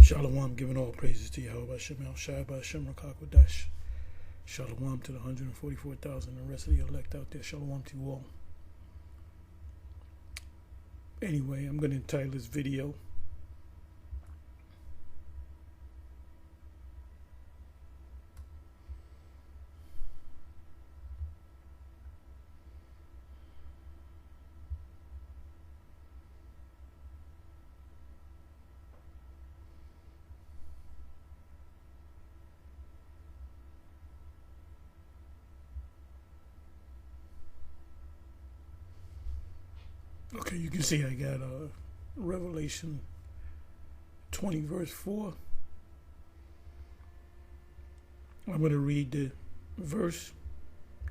Shalom, giving all praises to Yahweh Shem El Shai Shem Rakakwadash. Shalom to the 144,000 and the rest of the elect out there. Shalom to you all. Anyway, I'm going to entitle this video Okay, you can see I got Revelation 20 verse 4. I'm going to read the verse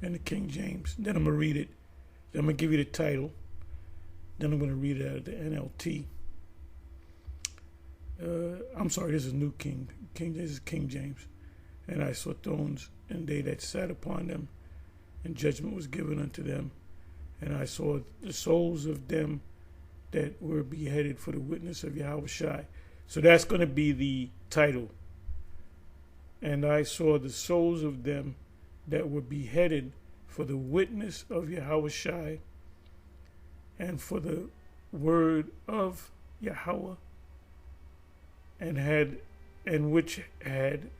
in the King James. Then I'm going to read it. Then I'm going to give you the title. Then I'm going to read it out of the NLT. I'm sorry, this is New King. This is King James. And I saw thrones, and they that sat upon them, and judgment was given unto them. And I saw the souls of them that were beheaded for the witness of Yahweh Shai. So that's going to be the title. And I saw the souls of them that were beheaded for the witness of Yahweh Shai and for the word of Yahweh, and which had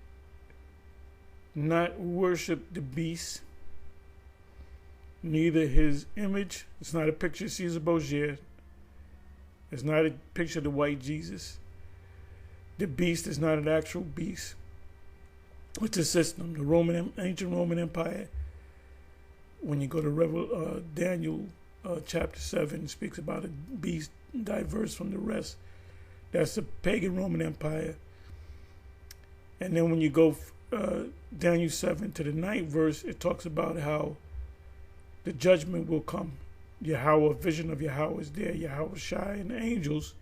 not worshipped the beast, neither his image. It's not a picture of Caesar Borgia. It's not a picture of the white Jesus. The beast is not an actual beast. It's a system. The ancient Roman Empire, when you go to Daniel chapter 7, speaks about a beast diverse from the rest. That's the pagan Roman Empire. And then when you go Daniel 7 to the 9th verse, it talks about how the judgment will come. Yahweh, vision of Yahweh is there. Yahweh Shai and the angels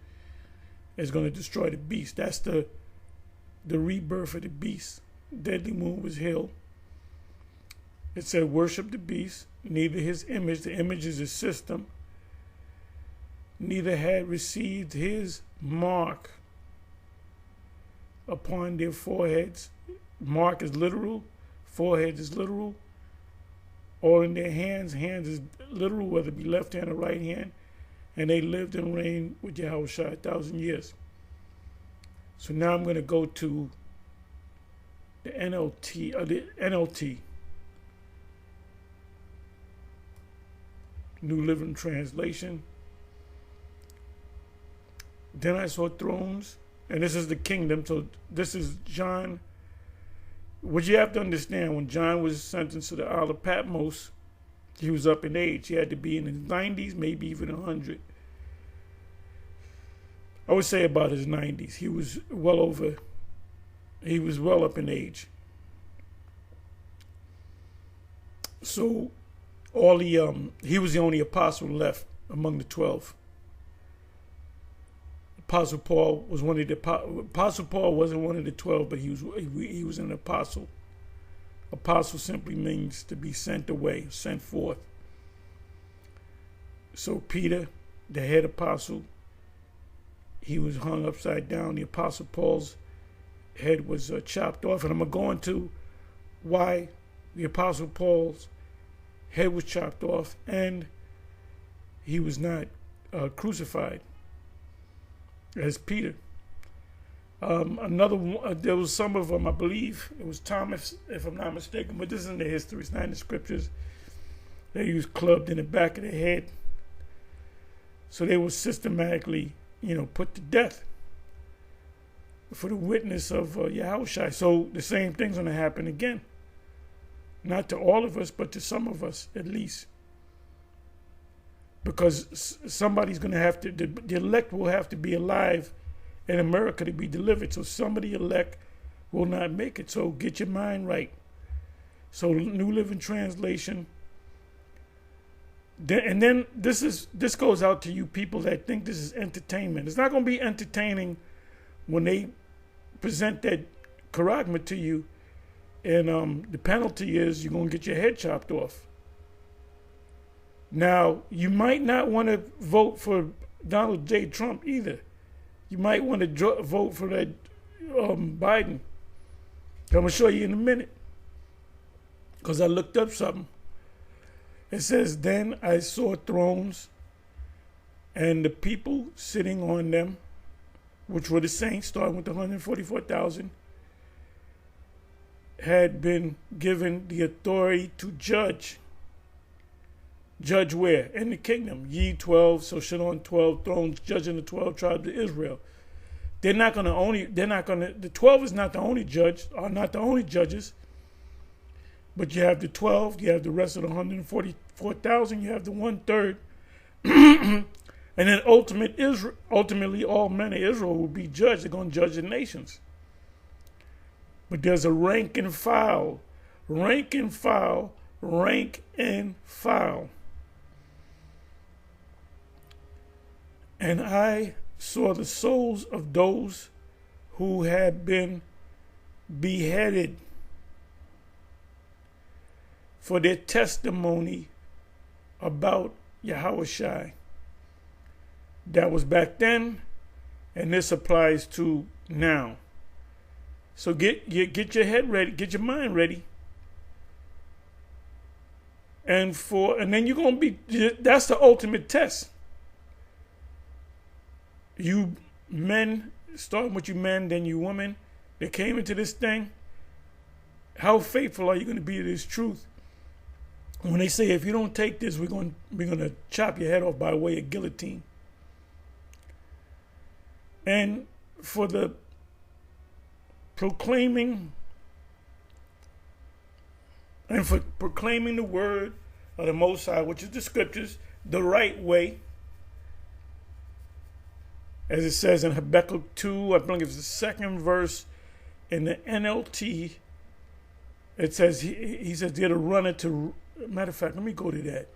is going to destroy the beast. That's the rebirth of the beast. Deadly moon was healed. It said, worship the beast, neither his image. The image is a system. Neither had received his mark upon their foreheads. Mark is literal. Forehead is literal. Or in their hands. Hands is literal, whether it be left hand or right hand. And they lived and reigned with Yahweh Shai 1,000 years. So now I'm going to go to the NLT, New Living Translation. Then I saw thrones, and this is the kingdom. So this is John. What you have to understand, when John was sentenced to the Isle of Patmos, he was up in age. He had to be in his 90s, maybe even 100. I would say about his 90s. He was well up in age. So he was the only apostle left among the 12. Apostle Paul was one of the Apostle Paul wasn't one of the 12, but he was an apostle. Apostle simply means to be sent away, sent forth. So Peter, the head apostle, he was hung upside down. The Apostle Paul's head was chopped off, and I'm going to go into why the Apostle Paul's head was chopped off and he was not crucified as Peter. There was some of them, I believe it was Thomas, if I'm not mistaken, but this is in the history, it's not in the scriptures. They was clubbed in the back of the head. So they were systematically, put to death for the witness of Yahweh Shai. So the same thing's going to happen again. Not to all of us, but to some of us at least. Because somebody's going to have to, the elect will have to be alive in America to be delivered. So somebody elect will not make it. So get your mind right. So New Living Translation. And then this goes out to you people that think this is entertainment. It's not going to be entertaining when they present that charagma to you, and the penalty is you're going to get your head chopped off. Now, you might not want to vote for Donald J. Trump either. You might want to vote for that Biden. I'm going to show you in a minute. Because I looked up something. It says, then I saw thrones and the people sitting on them, which were the saints, starting with the 144,000, had been given the authority to judge. Judge where? In the kingdom. Ye 12, so shall on 12 thrones, judging the 12 tribes of Israel. The 12 is not the only judge, are not the only judges. But you have the 12, you have the rest of the 144,000, you have the 1/3. And then ultimately all men of Israel will be judged. They're going to judge the nations. But there's a rank and file. Rank and file. Rank and file. And I saw the souls of those who had been beheaded for their testimony about Yahushua. That was back then, and this applies to now. So get your head ready, get your mind ready. And then you're gonna be, that's the ultimate test. You men, starting with you men, then you women that came into this thing, how faithful are you going to be to this truth? When they say, if you don't take this, we're going to chop your head off by way of guillotine. And for the proclaiming the word of the Most High, which is the scriptures, the right way, as it says in Habakkuk 2, I believe it's the second verse in the NLT. It says, he says, they're to run it to, matter of fact, let me go to that.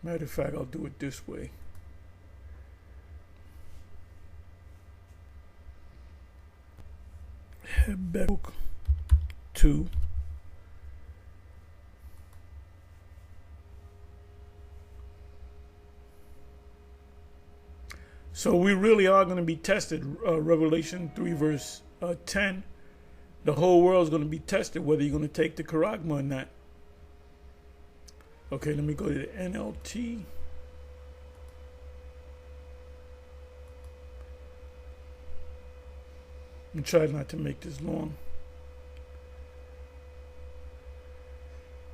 Matter of fact, I'll do it this way. Habakkuk 2. So we really are going to be tested. Revelation 3 verse 10. The whole world is going to be tested whether you're going to take the charagma or not. Okay, let me go to the NLT. And try not to make this long.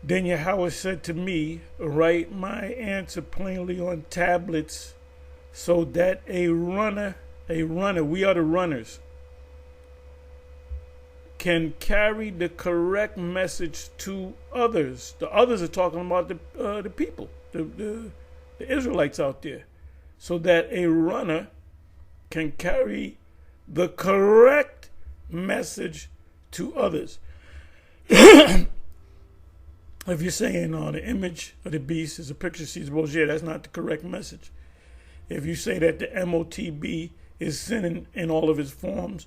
Then Yahweh said to me, write my answer plainly on tablets, so that a runner, we are the runners, can carry the correct message to others. The others are talking about the people, the Israelites out there, so that a runner can carry the correct message to others. If you're saying the image of the beast is a picture of Caesar Borgia, that's not the correct message. If you say that the MOTB is sin in all of its forms,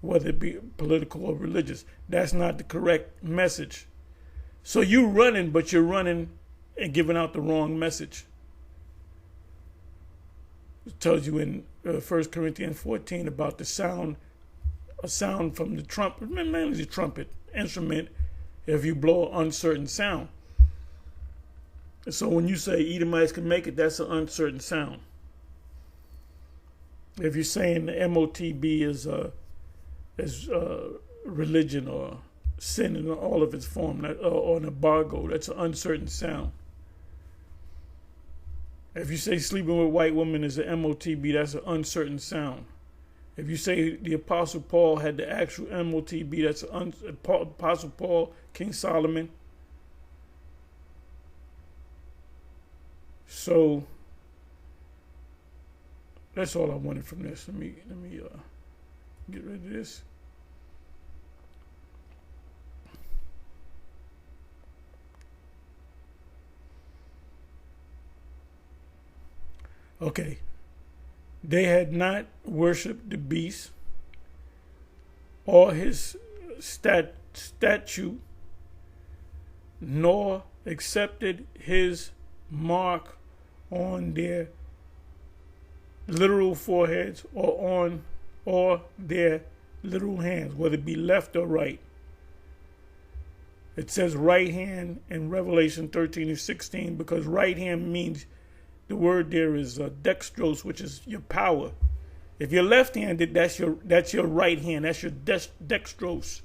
whether it be political or religious, that's not the correct message. So you're running, but you're running and giving out the wrong message. It tells you in 1 Corinthians 14 about a sound from the trumpet, mainly the trumpet instrument, if you blow an uncertain sound. So when you say Edomites can make it, that's an uncertain sound. If you're saying the MOTB is religion or sin in all of its form, or an embargo, that's an uncertain sound. If you say sleeping with white women is an MOTB, that's an uncertain sound. If you say the Apostle Paul had the actual MOTB, that's Apostle Paul, King Solomon. So that's all I wanted from this. Let me get rid of this. Okay. They had not worshipped the beast, or his statute, nor accepted his mark on their literal foreheads or their literal hands, whether it be left or right. It says right hand in Revelation 13 and 16 because right hand means, the word there is dextrose, which is your power. If you're left-handed, that's your right hand. That's your dextrose.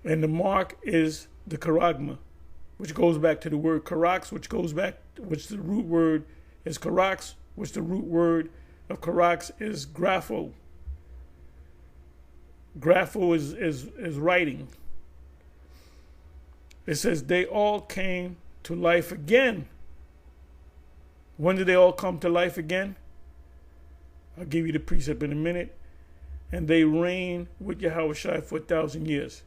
And the mark is the charagma, which goes back to the word charax, which the root word is charax, which the root word of charax is grapho. Grapho is writing. It says they all came to life again. When did they all come to life again? I'll give you the precept in a minute. And they reigned with Yahushua for 1,000 years.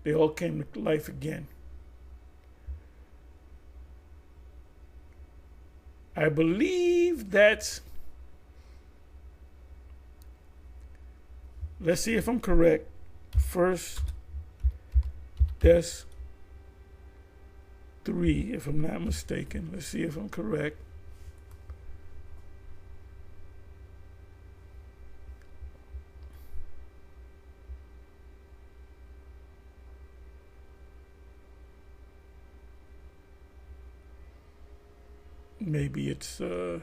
They all came to life again. I believe that's, let's see if I'm correct. First, that's 3, if I'm not mistaken. Let's see if I'm correct. Maybe it's let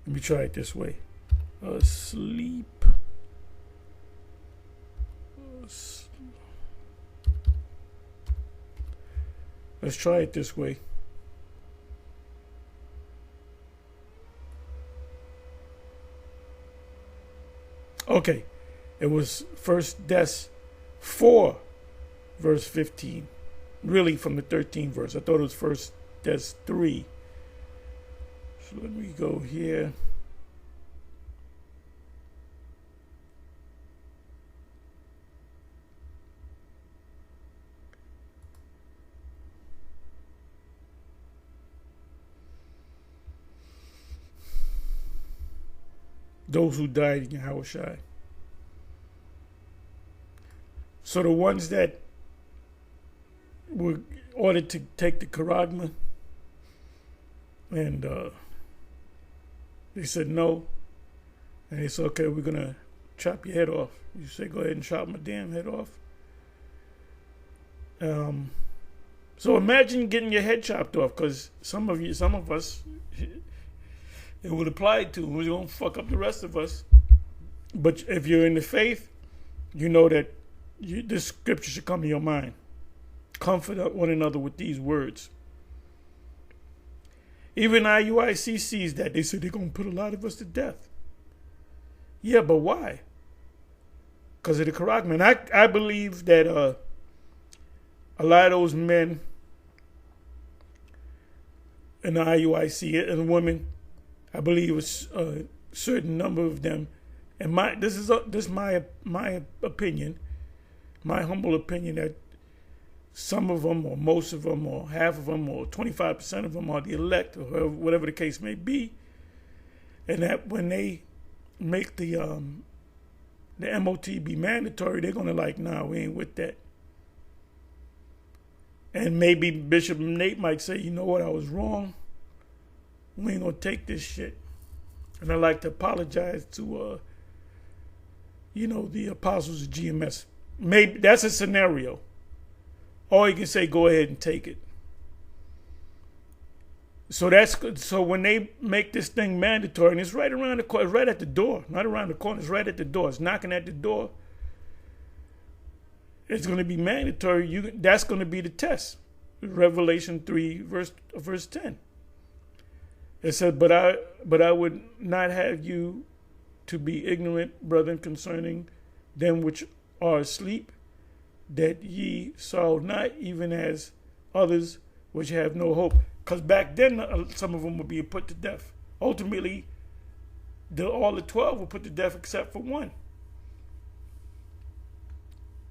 me try it this way. Asleep. Let's try it this way. Okay. It was first Des 4. Verse 15, really from the 13th verse. I thought it was first Des 3. So let me go here. Those who died in Yahushua. So the ones that were ordered to take the charagma, and they said no, and they said, okay, we're gonna chop your head off. You say, go ahead and chop my damn head off. So imagine getting your head chopped off, because some of us, it would apply to. We're gonna fuck up the rest of us. But if you're in the faith, you know that this scripture should come to your mind. Comfort one another with these words. Even IUIC sees that. They said they're going to put a lot of us to death. Yeah, but why? Because of the charagma. And I believe that a lot of those men in the IUIC and women, I believe it was a certain number of them. And this is my opinion, my humble opinion, that some of them, or most of them, or half of them, or 25% of them are the elect, or whatever the case may be. And that when they make the MOT be mandatory, they're gonna nah, we ain't with that. And maybe Bishop Nate might say, you know what, I was wrong. We ain't gonna take this shit. And I'd like to apologize to the apostles of GMS. Maybe that's a scenario. Or you can say, go ahead and take it. So that's good. So when they make this thing mandatory, and it's right around the corner, it's right at the door, not around the corner, it's right at the door. It's knocking at the door. It's going to be mandatory. That's going to be the test. Revelation 3, verse 10. It says, but I would not have you to be ignorant, brethren, concerning them which are asleep, that ye saw not, even as others which have no hope. Because back then, some of them would be put to death. Ultimately, all the 12 were put to death except for one.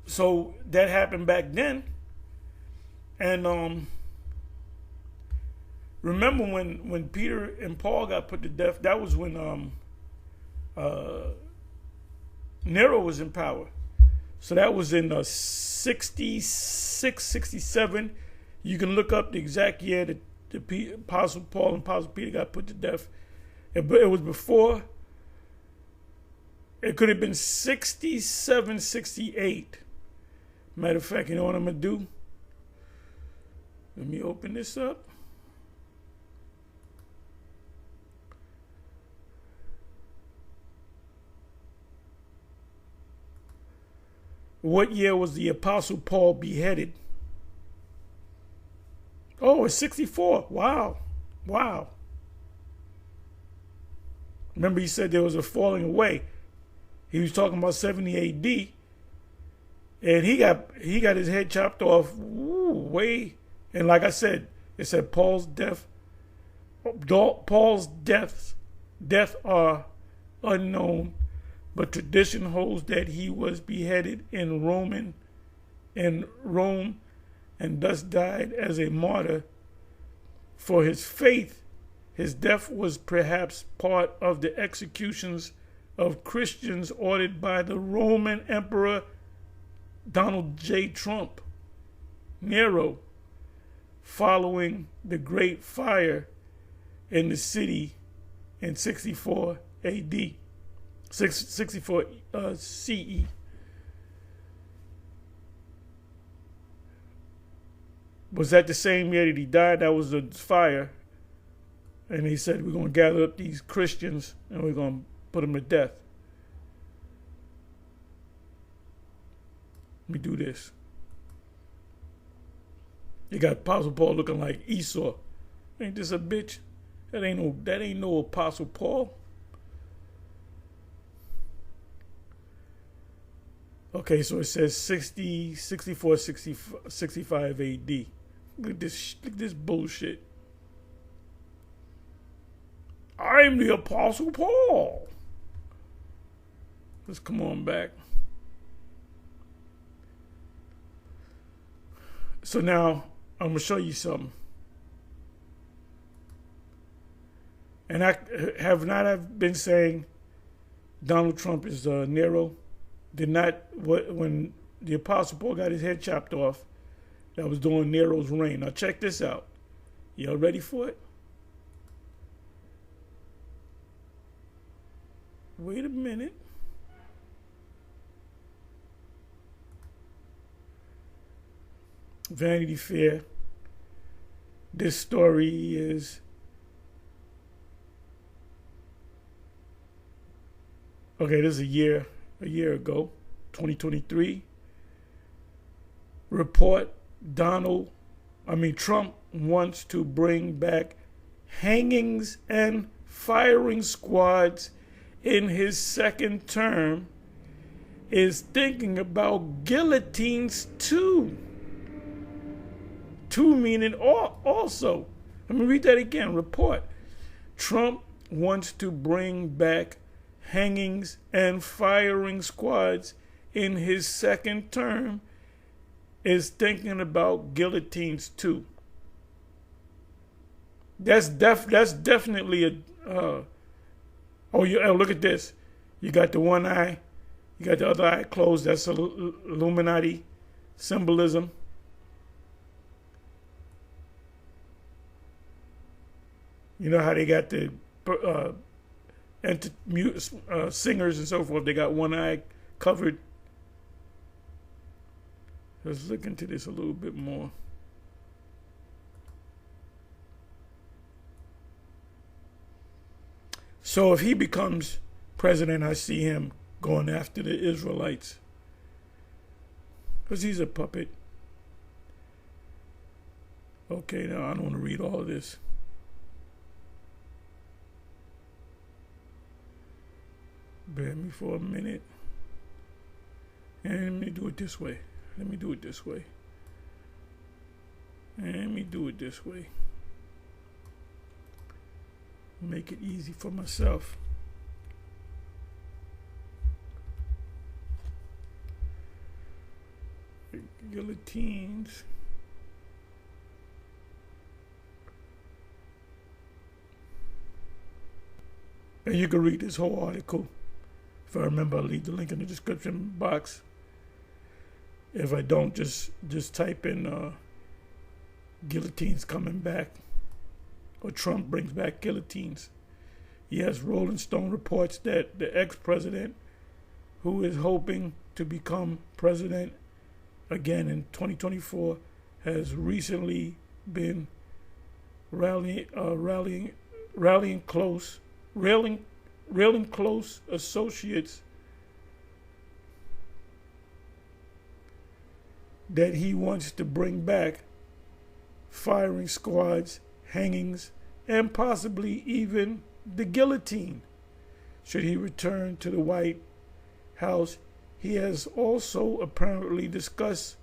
So that happened back then. And Remember when Peter and Paul got put to death? That was when Nero was in power. So that was in 66, 67. You can look up the exact year that the Apostle Paul and Apostle Peter got put to death. It was before. It could have been 67, 68. Matter of fact, you know what I'm going to do? Let me open this up. What year was the Apostle Paul beheaded? Oh, it's 64. Wow. Wow. Remember, he said there was a falling away. He was talking about 70 AD. And he got his head chopped off way. And like I said, it said Paul's death are unknown, but tradition holds that he was beheaded in Rome and thus died as a martyr for his faith. His death was perhaps part of the executions of Christians ordered by the Roman Emperor Donald J. Trump, Nero, following the Great Fire in the city in 64 AD, 64 CE. Was that the same year that he died? That was the fire. And he said, we're going to gather up these Christians and we're going to put them to death. Let me do this. You got Apostle Paul looking like Esau. Ain't this a bitch? That ain't no Apostle Paul. Okay, so it says 60, 64, 65 AD. Look at this bullshit. I'm the Apostle Paul. Let's come on back. So now I'm going to show you something. And I have been saying Donald Trump is Nero. When the Apostle Paul got his head chopped off, that was during Nero's reign. Now check this out. Y'all ready for it? Wait a minute. Vanity Fair. This story is okay. This is a year ago, 2023. Report: Trump wants to bring back hangings and firing squads in his second term. Is thinking about guillotines too. Two meaning also. Let me read that again. Report: Trump wants to bring back hangings and firing squads in his second term. Is thinking about guillotines too. That's definitely a. Look at this. You got the one eye. You got the other eye closed. That's Illuminati symbolism. You know how they got the singers and so forth. They got one eye covered. Let's look into this a little bit more. So if he becomes president, I see him going after the Israelites. Because he's a puppet. Okay, now I don't want to read all of this. Bear me for a minute. And let me do it this way. And let me do it this way. Make it easy for myself. Guillotines. And you can read this whole article. If I remember, I'll leave the link in the description box. If I don't, just type in guillotines coming back, or Trump brings back guillotines. Yes, Rolling Stone reports that the ex-president, who is hoping to become president again in 2024, has recently been railing close associates that he wants to bring back firing squads, hangings, and possibly even the guillotine should he return to the White House. He has also apparently discussed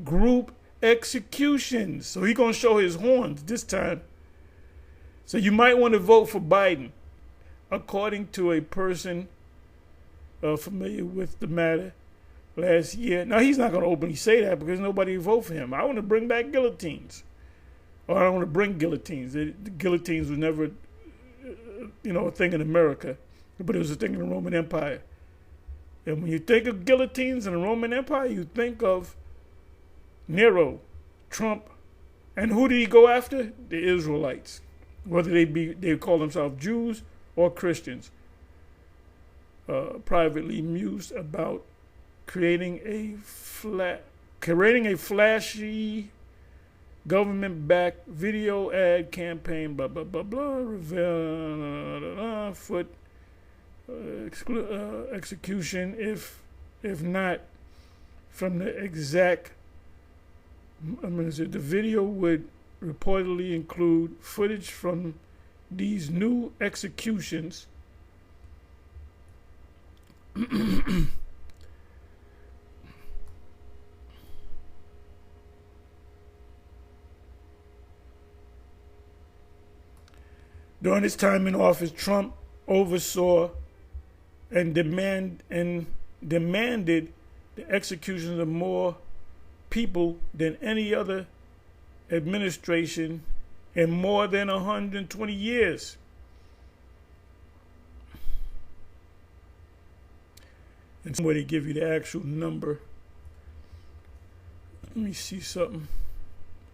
group executions. So he's going to show his horns this time. So you might want to vote for Biden. According to a person familiar with the matter last year. Now, he's not going to openly say that because nobody will vote for him. I want to bring back guillotines. Or I don't want to bring guillotines. The guillotines was never, a thing in America. But it was a thing in the Roman Empire. And when you think of guillotines in the Roman Empire, you think of Nero, Trump, and who did he go after? The Israelites. Whether they call themselves Jews or Christians. Privately mused about creating a flashy government-backed video ad campaign, blah blah blah blah, reveal foot execution if not from the exact. The video would reportedly include footage from these new executions. During his time in office, Trump oversaw and demanded the execution of more people than any other administration in more than 120 years. And somewhere they give you the actual number. Let me see something.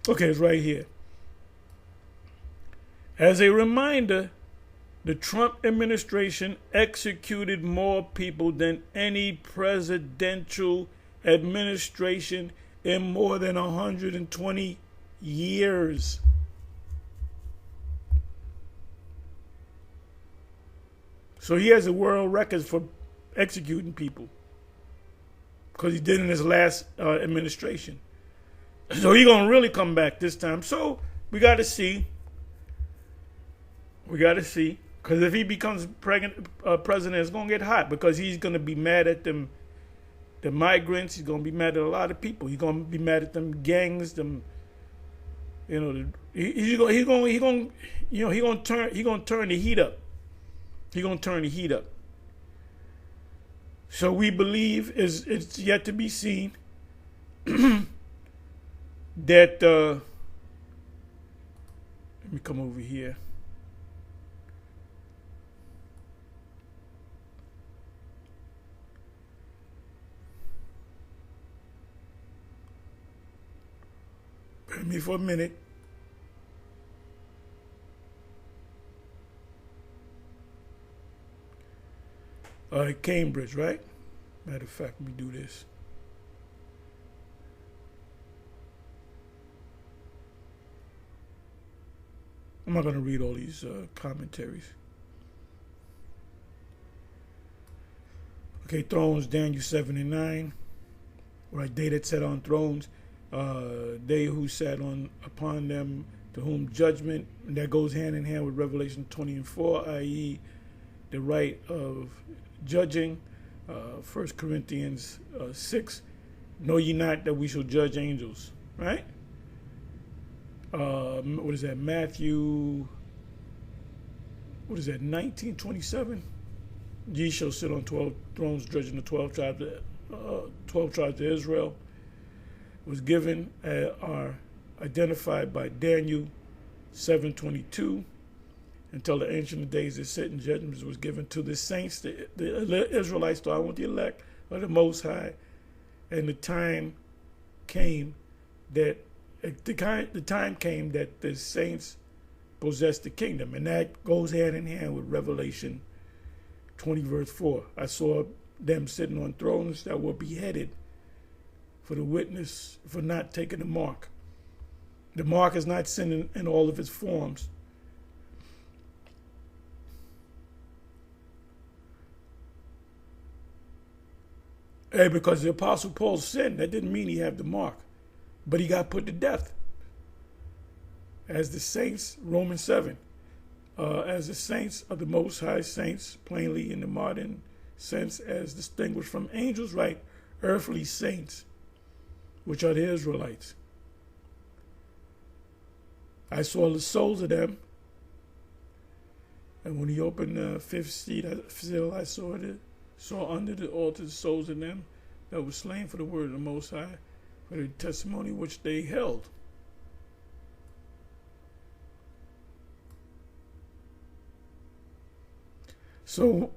Okay, it's right here. As a reminder, the Trump administration executed more people than any presidential administration in more than 120 years. So he has a world record for executing people because he did in his last administration. So he's going to really come back this time. So we got to see. We got to see. Because if he becomes president, it's going to get hot because he's going to be mad at them, the migrants. He's going to be mad at a lot of people. He's going to be mad at them gangs, them, he's going to turn the heat up. He's going to turn the heat up. So we believe it's yet to be seen that let me come over here. Bear with me for a minute. Cambridge, right? Matter of fact, let me do this. I'm not going to read all these commentaries. Okay, thrones, Daniel 7 and 9. Right, they that sat on thrones, they who sat upon them, to whom judgment, and that goes hand in hand with Revelation 20 and 4, i.e. the right of judging. 1 Corinthians 6, know ye not that we shall judge angels, right? What is that? Matthew, 19:27? Ye shall sit on 12 thrones judging the 12 tribes of Israel. Was given, are identified by Daniel 7:22. until the Ancient of Days is set and judgments was given to the saints, the Israelites, starting with the elect of the Most High. And the time came that the saints possessed the kingdom. And that goes hand in hand with Revelation 20 verse 4. I saw them sitting on thrones that were beheaded for the witness, for not taking the mark. The mark is not sin in all of its forms. Hey, because the Apostle Paul sinned, that didn't mean he had the mark. But he got put to death. As the saints, Romans 7, as the saints of the Most High, saints, plainly in the modern sense, as distinguished from angels, right? Earthly saints, which are the Israelites. I saw the souls of them. And when he opened the fifth seal, I saw under the altar the souls of them that were slain for the word of the Most High, for the testimony which they held. So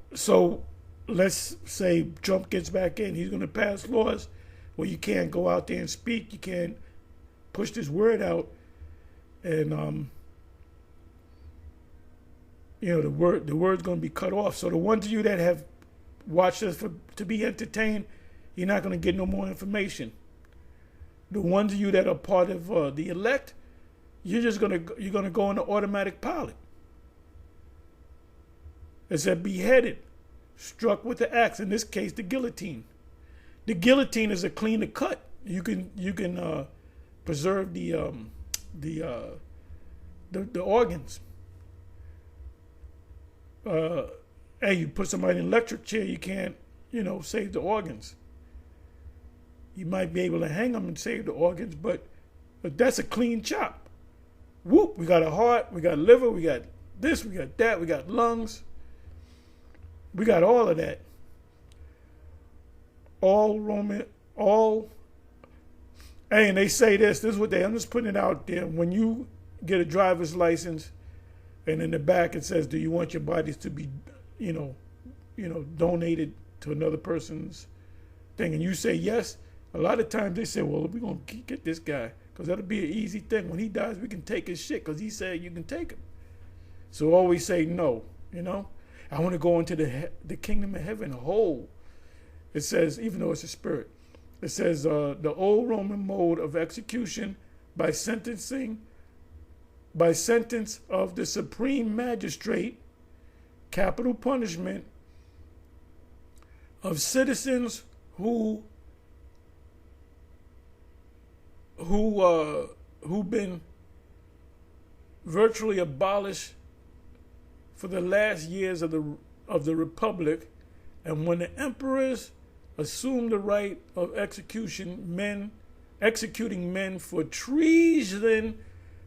let's say Trump gets back in. He's going to pass laws where you can't go out there and speak. You can't push this word out. And, the word's going to be cut off. So the ones of you that have watched us to be entertained, you're not going to get no more information. The ones of you that are part of the elect, you're going to go into automatic pilot. It said beheaded, struck with the axe. In this case, the guillotine. The guillotine is a cleaner cut. You can preserve the organs. Hey, you put somebody in an electric chair, you can't, save the organs. You might be able to hang them and save the organs, but that's a clean chop. Whoop, we got a heart, we got liver, we got this, we got that, we got lungs. We got all of that. Hey, and they say this is what I'm just putting it out there. When you get a driver's license and in the back it says, do you want your bodies to be, donated to another person's thing? And you say yes, a lot of times they say, well, we're going to get this guy because that'll be an easy thing. When he dies, we can take his shit because he said you can take him. So always say no, I want to go into the kingdom of heaven whole. It says, even though it's a spirit, it says the old Roman mode of execution by sentence of the supreme magistrate, capital punishment of citizens who been virtually abolished for the last years of the republic, and when the emperors assumed the right of executing men for treason.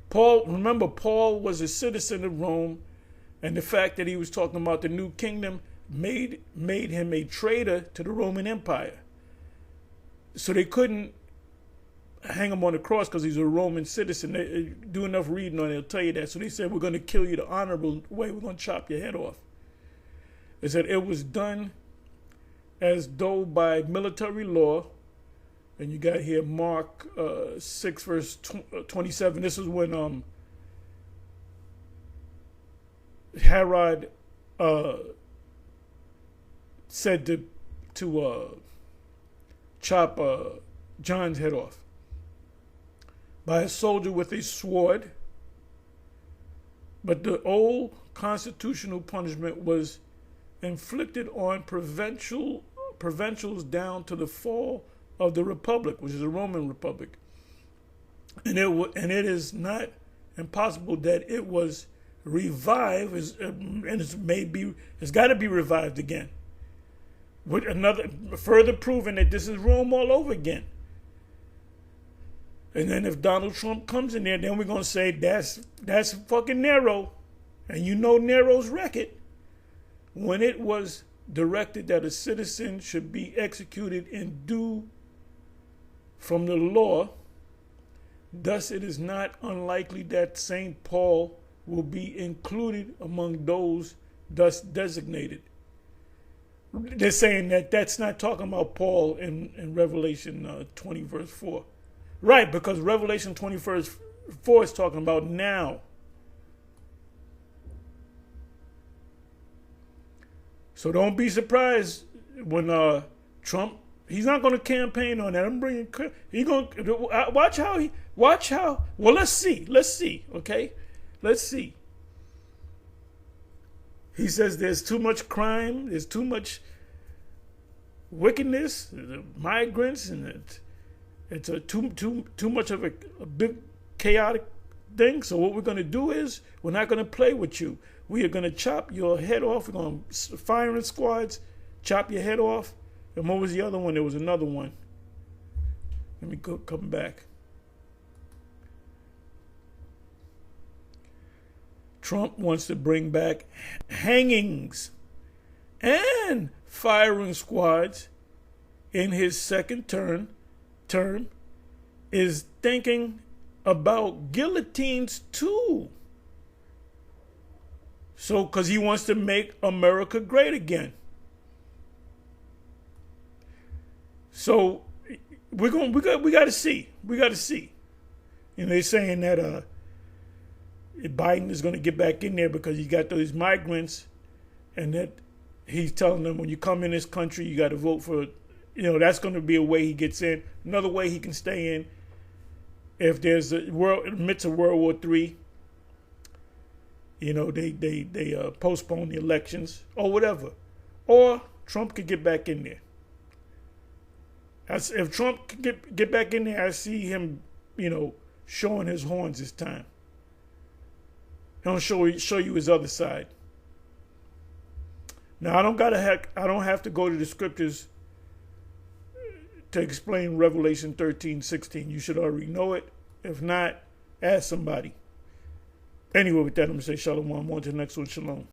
Paul was a citizen of Rome, and the fact that he was talking about the new kingdom made him a traitor to the Roman Empire. So they couldn't hang him on the cross because he's a Roman citizen. They do enough reading on it, they'll tell you that. So they said, we're going to kill you the honorable way. We're going to chop your head off. They said it was done as though by military law. And you got here Mark 6 verse 27. This is when Herod said to chop John's head off by a soldier with a sword. But the old constitutional punishment was inflicted on provincials down to the fall of the republic, which is the Roman Republic. And it is not impossible that it was revived, and it's got to be revived again. With another further proving that this is Rome all over again. And then if Donald Trump comes in there, then we're gonna say that's fucking Nero, and Nero's record when it was directed that a citizen should be executed in due from the law. Thus, it is not unlikely that St. Paul will be included among those thus designated. They're saying that that's not talking about Paul in Revelation 20 verse 4. Right, because Revelation 20 verse 4 is talking about now. So don't be surprised when Trump, he's not going to campaign on that. I'm bringing, he's going to, watch how, well, let's see, okay? Let's see. He says there's too much crime, there's too much wickedness, migrants, and it's too much of a big chaotic thing. So what we're going to do is we're not going to play with you. We are going to chop your head off. We're going to firing squads, chop your head off. And what was the other one? There was another one. Let me come back. Trump wants to bring back hangings and firing squads in his second term, is thinking about guillotines too. So, because he wants to make America great again. So, we got to see. We got to see. You know, they're saying that Biden is going to get back in there because he got those migrants, and that he's telling them when you come in this country, you got to vote for. You know, that's going to be a way he gets in. Another way he can stay in, if there's a midst of World War III. You know, they postpone the elections or whatever. Or Trump could get back in there. If Trump could get back in there, I see him, you know, showing his horns this time. He'll show you his other side. Now I don't have to go to the scriptures to explain Revelation 13:16. You should already know it. If not, ask somebody. Anyway, with that, I'm going to say shalom. On to the next one. Shalom.